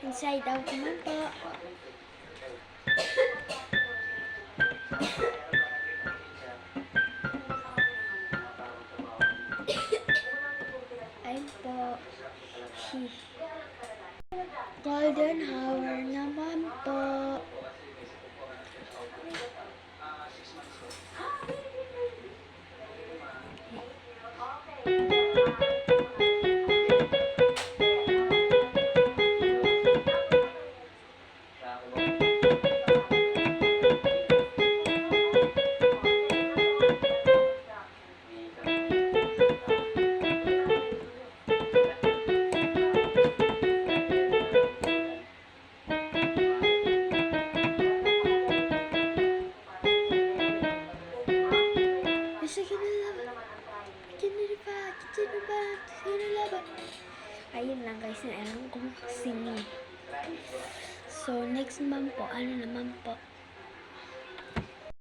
Inside out naman po. Ayun po. Golden hour naman po. Ayun lang guys, na alam kong singing. So, next naman po, ano naman po,